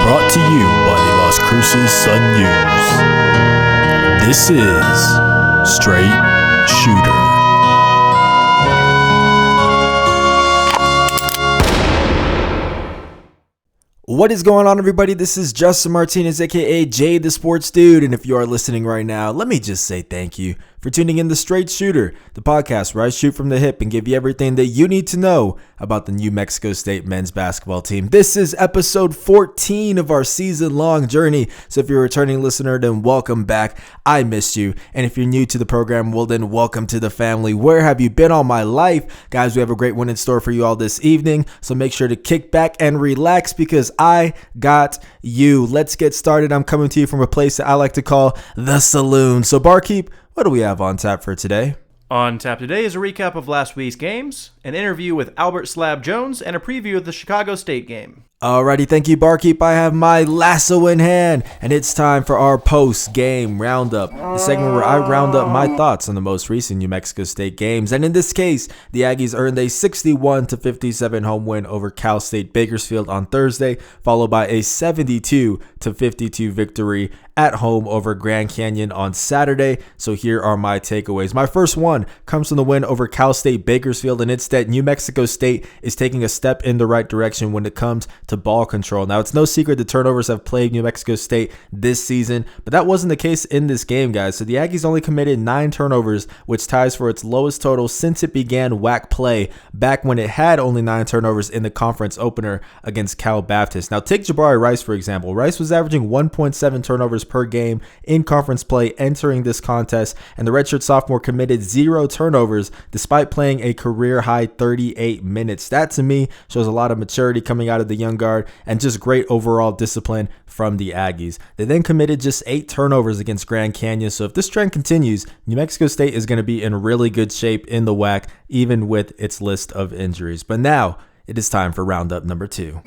Brought to you by the Las Cruces Sun-News. This is Straight Shooter. What is going on, everybody? This is Justin Martinez, aka Jay the Sports Dude, and if you are listening right now, let me just say thank you for tuning in to Straight Shooter, the podcast where I shoot from the hip and give you everything that you need to know about the New Mexico State men's basketball team. This is episode 14 of our season-long journey, so if you're a returning listener, then welcome back. I missed you, and if you're new to the program, well then welcome to the family. Where have you been all my life? Guys, we have a great one in store for you all this evening, so make sure to kick back and relax because I got you. Let's get started. I'm coming to you from a place that I like to call the saloon. So barkeep, what do we have on tap for today? On tap today is a recap of last week's games, an interview with Albert Slab Jones, and a preview of the Chicago State game. Alrighty, thank you, barkeep. I have my lasso in hand, and it's time for our post-game roundup, the segment where I round up my thoughts on the most recent New Mexico State games. And in this case, the Aggies earned a 61-57 home win over Cal State Bakersfield on Thursday, followed by a 72-52 victory at home over Grand Canyon on Saturday. So here are my takeaways. My first one comes from the win over Cal State Bakersfield, and it's that New Mexico State is taking a step in the right direction when it comes to ball control. Now, it's no secret the turnovers have plagued New Mexico State this season, but that wasn't the case in this game, guys. So the Aggies only committed 9 turnovers, which ties for its lowest total since it began WAC play back when it had only 9 turnovers in the conference opener against Cal Baptist. Now, take Jabari Rice, for example. Rice was averaging 1.7 turnovers per game in conference play entering this contest, and the redshirt sophomore committed 0 turnovers despite playing a career-high 38 minutes. That, to me, shows a lot of maturity coming out of the young guard and just great overall discipline from the Aggies. They then committed just 8 turnovers against Grand Canyon, so if this trend continues, New Mexico State is going to be in really good shape in the WAC, even with its list of injuries. But now, it is time for roundup number 2.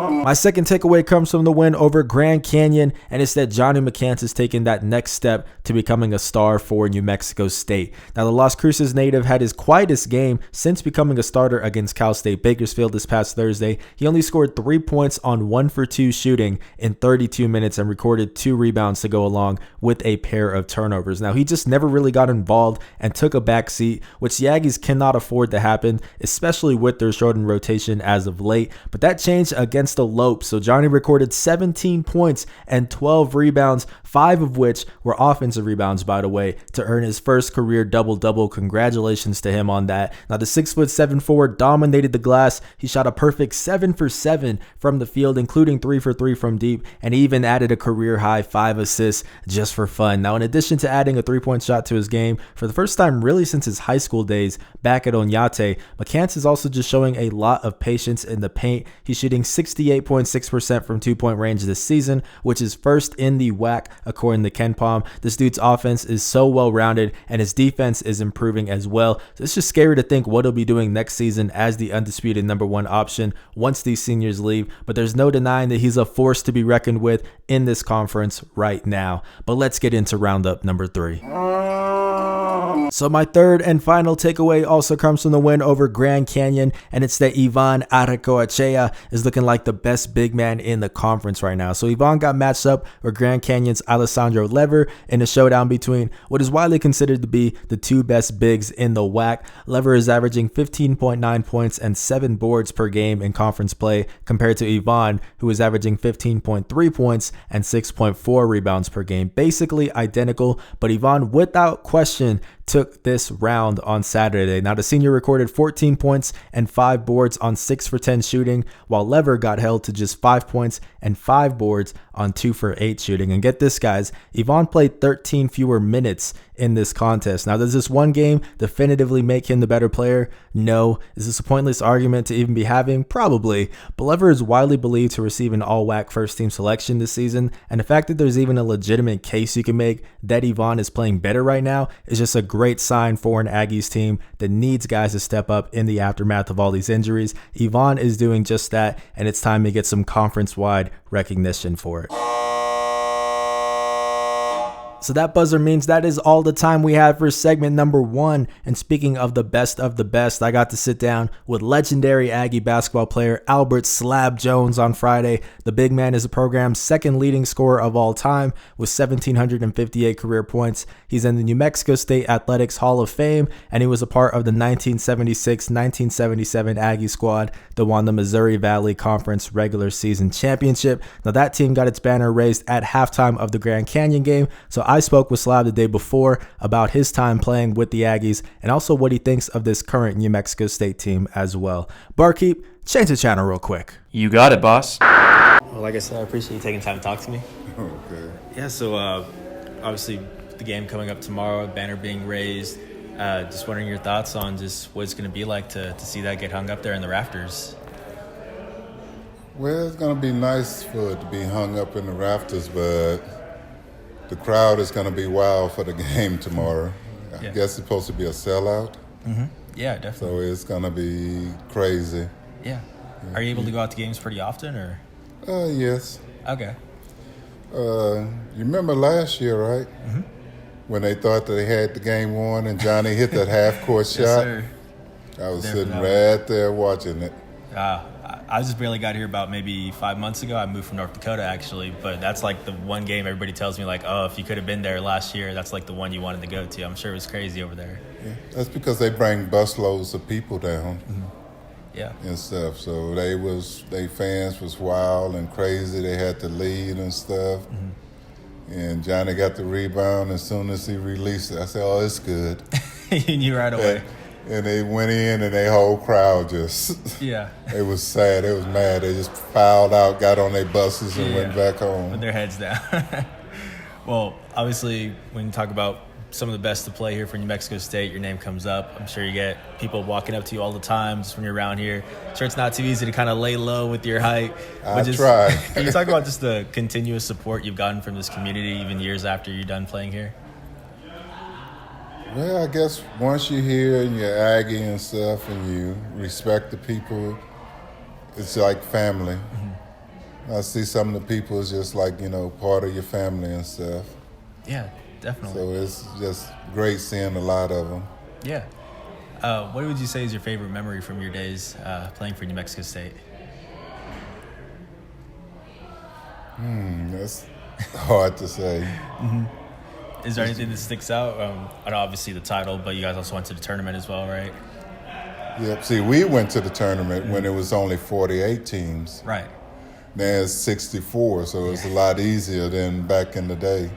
My second takeaway comes from the win over Grand Canyon, and it's that Johnny McCants is taking that next step to becoming a star for New Mexico State. Now, the Las Cruces native had his quietest game since becoming a starter against Cal State Bakersfield this past Thursday. He only scored 3 points on 1 for 2 shooting in 32 minutes and recorded 2 rebounds to go along with a pair of turnovers. Now, he just never really got involved and took a back seat, which the Aggies cannot afford to happen, especially with their shortened rotation as of late. But that changed against the Lopes. So Johnny recorded 17 points and 12 rebounds, 5 of which were offensive rebounds, by the way, to earn his first career double-double. Congratulations to him on that. Now, the 6'7" forward dominated the glass. He shot a perfect 7 for 7 from the field, including 3 for 3 from deep, and he even added a career-high 5 assists just for fun. Now, in addition to adding a 3-point shot to his game, for the first time really since his high school days back at Oñate, McCants is also just showing a lot of patience in the paint. He's shooting 68.6% from 2-point range this season, which is first in the WAC according to KenPom. This dude's offense is so well-rounded, and his defense is improving as well. So it's just scary to think what he'll be doing next season as the undisputed number 1 option once these seniors leave, but there's no denying that he's a force to be reckoned with in this conference right now. But let's get into roundup number 3. So my third and final takeaway also comes from the win over Grand Canyon, and it's that Ivan Aracoachea is looking like the best big man in the conference right now. So Ivan got matched up with Grand Canyon's Alessandro Lever in a showdown between what is widely considered to be the 2 best bigs in the WAC. Lever is averaging 15.9 points and 7 boards per game in conference play compared to Ivan, who is averaging 15.3 points and 6.4 rebounds per game. Basically identical, but Ivan, without question, took this round on Saturday. Now, the senior recorded 14 points and 5 boards on 6 for 10 shooting, while Lever got held to just 5 points and 5 boards on 2 for 8 shooting. And get this, guys, Ivan played 13 fewer minutes in this contest. Now, does this one game definitively make him the better player? No. Is this a pointless argument to even be having? Probably. But Lever is widely believed to receive an all-WAC first-team selection this season, and the fact that there's even a legitimate case you can make that Ivan is playing better right now is just a great sign for an Aggies team that needs guys to step up in the aftermath of all these injuries. Ivan is doing just that, and it's time to get some conference-wide recognition for it. So that buzzer means that is all the time we have for segment number 1. And speaking of the best, I got to sit down with legendary Aggie basketball player Albert Slab Jones on Friday. The big man is the program's second leading scorer of all time with 1,758 career points. He's in the New Mexico State Athletics Hall of Fame, and he was a part of the 1976-1977 Aggie squad that won the Missouri Valley Conference regular season championship. Now that team got its banner raised at halftime of the Grand Canyon game, so I spoke with Slab the day before about his time playing with the Aggies and also what he thinks of this current New Mexico State team as well. Barkeep, change the channel real quick. You got it, boss. Well, like I said, I appreciate you taking time to talk to me. Okay. Yeah, so obviously the game coming up tomorrow, banner being raised. Just wondering your thoughts on just what it's going to be like to see that get hung up there in the rafters. Well, it's going to be nice for it to be hung up in the rafters, but the crowd is going to be wild for the game tomorrow. Yeah. I guess it's supposed to be a sellout. Mm-hmm. Yeah, definitely. So it's going to be crazy. Yeah. Are you able to go out to games pretty often, or? Yes. Okay. You remember last year, right? Mm-hmm. When they thought that they had the game won and Johnny hit that half-court shot? Yes, sir. I was There sitting for that right there watching it. I just barely got here about maybe 5 months ago. I moved from North Dakota, actually, but that's like the one game everybody tells me, like, oh, if you could have been there last year, that's like the one you wanted to go to. I'm sure it was crazy over there. Yeah. That's because they bring busloads of people down. Mm-hmm. Yeah. And stuff. So they fans was wild and crazy. They had to lead and stuff. Mm-hmm. And Johnny got the rebound as soon as he released it. I said, "Oh, it's good." You knew right away. And they went in, and their whole crowd just Yeah. It was sad. It was mad. They just filed out, got on their buses, and went back home. With their heads down. Well, obviously, when you talk about some of the best to play here for New Mexico State, your name comes up. I'm sure you get people walking up to you all the time just when you're around here. I'm sure it's not too easy to kind of lay low with your height. I try. Can you talk about just the continuous support you've gotten from this community even years after you're done playing here? Well, I guess once you're here and you're Aggie and stuff and you respect the people, it's like family. Mm-hmm. I see some of the people as just like, part of your family and stuff. Yeah, definitely. So it's just great seeing a lot of them. Yeah. What would you say is your favorite memory from your days playing for New Mexico State? That's hard to say. Mm-hmm. Is there anything that sticks out? I know obviously the title, but you guys also went to the tournament as well, right? Yep. See, we went to the tournament when it was only 48 teams. Right. Now it's 64, so it's a lot easier than back in the day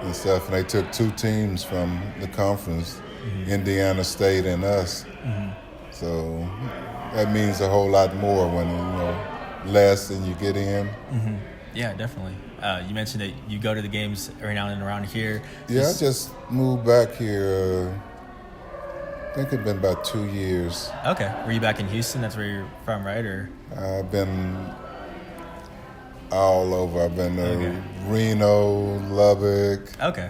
and stuff. And they took 2 teams from the conference, Indiana State and us. So that means a whole lot more when, less and you get in. Yeah, definitely. You mentioned that you go to the games every now and then around here. Yeah, I just moved back here, I think it's been about 2 years. Okay. Were you back in Houston? That's where you're from, right? Or I've been all over. I've been to Reno, Lubbock, Okay.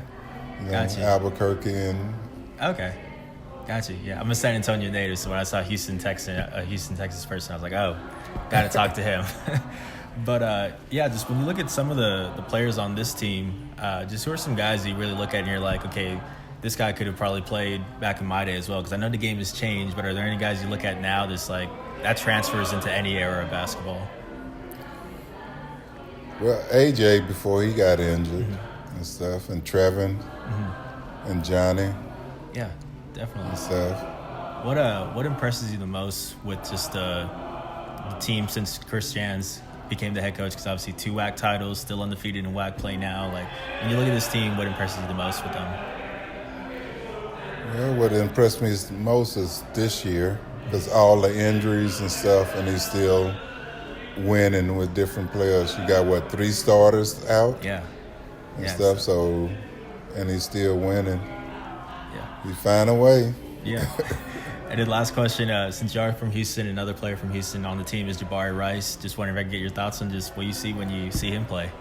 Gotcha. Albuquerque, and Okay. Gotcha. Yeah, I'm a San Antonio native, so when I saw a Houston, Texas person, I was like, oh, gotta talk to him. But yeah, just when you look at some of the players on this team, just who are some guys that you really look at and you're like, okay, this guy could have probably played back in my day as well? Because I know the game has changed, but are there any guys you look at now that's like that transfers into any era of basketball? well, AJ before he got injured and stuff, and Trevin and Johnny Yeah, definitely. and stuff. What impresses you the most with just the team since Chris Jans became the head coach? Because obviously 2 WAC titles, still undefeated in WAC play now. Like, when you look at this team, what impresses you the most with them? Well, what impressed me the most is this year, because all the injuries and stuff, and he's still winning with different players. You got, 3 starters out Yeah. and Yeah, stuff, so, and he's still winning. Yeah. You find a way. Yeah. And then last question, since you are from Houston, another player from Houston on the team is Jabari Rice. Just wondering if I can get your thoughts on just what you see when you see him play.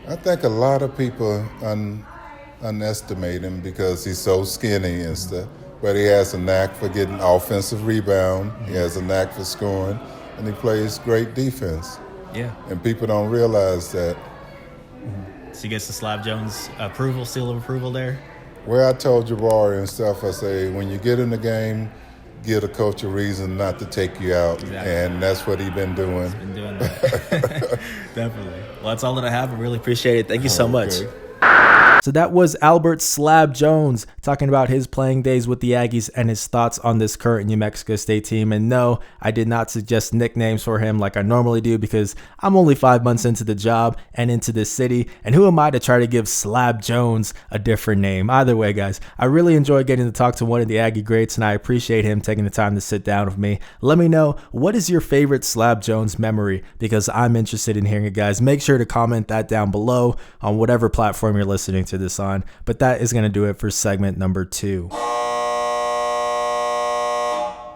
I think a lot of people underestimate him because he's so skinny and stuff, but he has a knack for getting offensive rebound. He has a knack for scoring, and he plays great defense. Yeah. And people don't realize that So he gets the Slab Jones seal of approval there? Well, I told Jabari and stuff, I say, when you get in the game, give the coach a reason not to take you out. Exactly. And that's what he's been doing. He's been doing that. Definitely. Well, that's all that I have. I really appreciate it. Thank you so much. So that was Albert Slab Jones talking about his playing days with the Aggies and his thoughts on this current New Mexico State team. And no, I did not suggest nicknames for him like I normally do because I'm only 5 months into the job and into this city. And who am I to try to give Slab Jones a different name? Either way, guys, I really enjoyed getting to talk to one of the Aggie greats, and I appreciate him taking the time to sit down with me. Let me know, what is your favorite Slab Jones memory? Because I'm interested in hearing it, guys. Make sure to comment that down below on whatever platform you're listening to this on. But that is going to do it for segment number 2.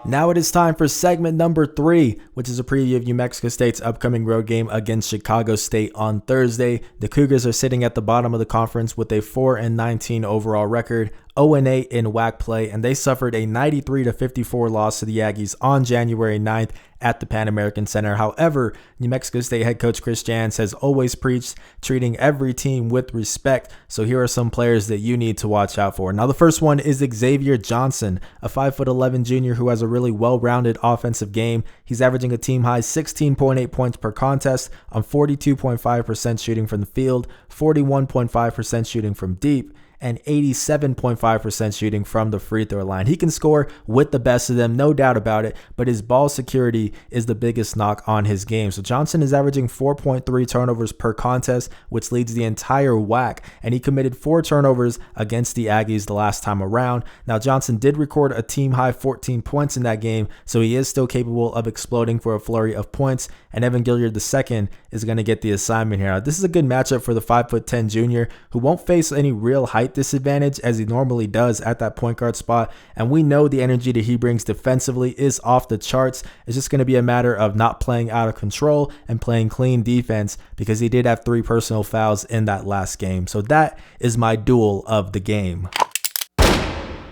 Now it is time for segment number 3, which is a preview of New Mexico State's upcoming road game against Chicago State on Thursday. The Cougars are sitting at the bottom of the conference with a 4-19 overall record, 0-8 in WAC play, and they suffered a 93-54 loss to the Aggies on January 9th at the Pan American Center. However, New Mexico State head coach Chris Jans has always preached treating every team with respect, so here are some players that you need to watch out for. Now, the first one is Xavier Johnson, a 5'11" junior who has a really well-rounded offensive game. He's averaging a team-high 16.8 points per contest on 42.5% shooting from the field, 41.5% shooting from deep, and 87.5% shooting from the free throw line. He can score with the best of them, no doubt about it, but his ball security is the biggest knock on his game. So Johnson is averaging 4.3 turnovers per contest, which leads the entire WAC, and he committed 4 turnovers against the Aggies the last time around. Now, Johnson did record a team-high 14 points in that game, so he is still capable of exploding for a flurry of points, and Evan Gilliard II is going to get the assignment here. Now, this is a good matchup for the 5'10" junior who won't face any real height disadvantage as he normally does at that point guard spot, and we know the energy that he brings defensively is off the charts. It's just going to be a matter of not playing out of control and playing clean defense, because he did have 3 personal fouls in that last game. So that is my duel of the game.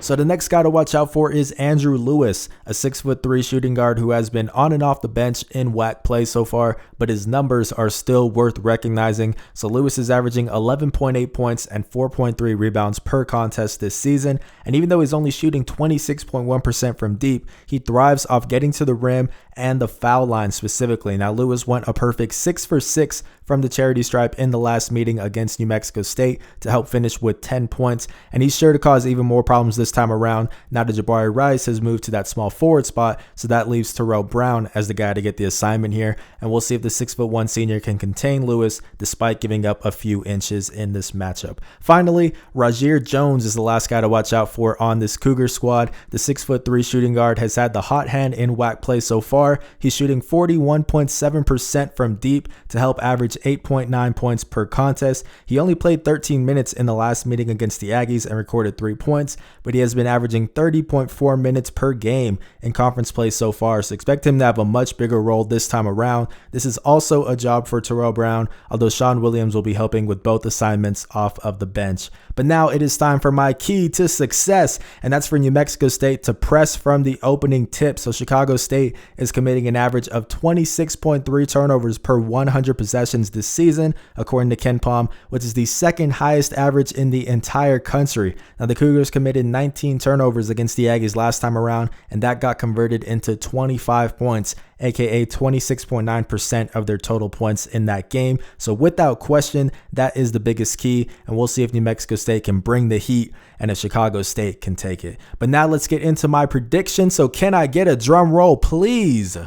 So the next guy to watch out for is Andrew Lewis, a 6'3" shooting guard who has been on and off the bench in WAC play so far, but his numbers are still worth recognizing. So Lewis is averaging 11.8 points and 4.3 rebounds per contest this season, and even though he's only shooting 26.1% from deep, he thrives off getting to the rim and the foul line specifically. Now, Lewis went a perfect 6 for 6 from the charity stripe in the last meeting against New Mexico State to help finish with 10 points, and he's sure to cause even more problems this time around now that Jabari Rice has moved to that small forward spot, so that leaves Terrell Brown as the guy to get the assignment here, and we'll see if the 6'1" senior can contain Lewis despite giving up a few inches in this matchup. Finally, Rajier Jones is the last guy to watch out for on this Cougar squad. The 6'3" shooting guard has had the hot hand in WAC play so far. He's shooting 41.7% from deep to help average 8.9 points per contest. He only played 13 minutes in the last meeting against the Aggies and recorded 3 points, but he has been averaging 30.4 minutes per game in conference play so far, so expect him to have a much bigger role this time around. This is also a job for Terrell Brown, although Sean Williams will be helping with both assignments off of the bench. But now it is time for my key to success, and that's for New Mexico State to press from the opening tip. So Chicago State is committing an average of 26.3 turnovers per 100 possessions this season, according to Ken Palm, which is the second highest average in the entire country. Now, the Cougars committed 19 turnovers against the Aggies last time around, and that got converted into 25 points, aka 26.9% of their total points in that game. So without question, that is the biggest key, and we'll see if New Mexico State can bring the heat and if Chicago State can take it. But now let's get into my prediction. So can I get a drum roll, please?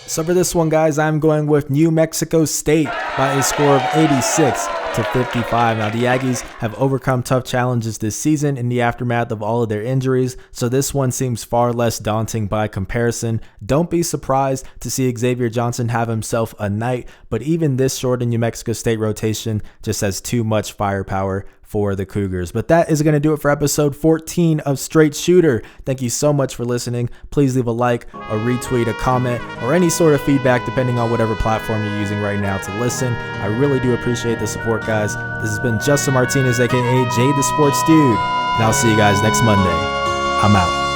So for this one, guys, I'm going with New Mexico State by a score of 86-55. Now, the Aggies have overcome tough challenges this season in the aftermath of all of their injuries, so this one seems far less daunting by comparison. Don't be surprised to see Xavier Johnson have himself a night, but even this short in New Mexico State rotation just has too much firepower for the Cougars. But that is going to do it for episode 14 of Straight Shooter. Thank you so much for listening. Please leave a like, a retweet, a comment, or any sort of feedback depending on whatever platform you're using right now to listen. I really do appreciate the support, guys. This has been Justin Martinez, aka Jay the Sports Dude, and I'll see you guys next Monday. I'm out.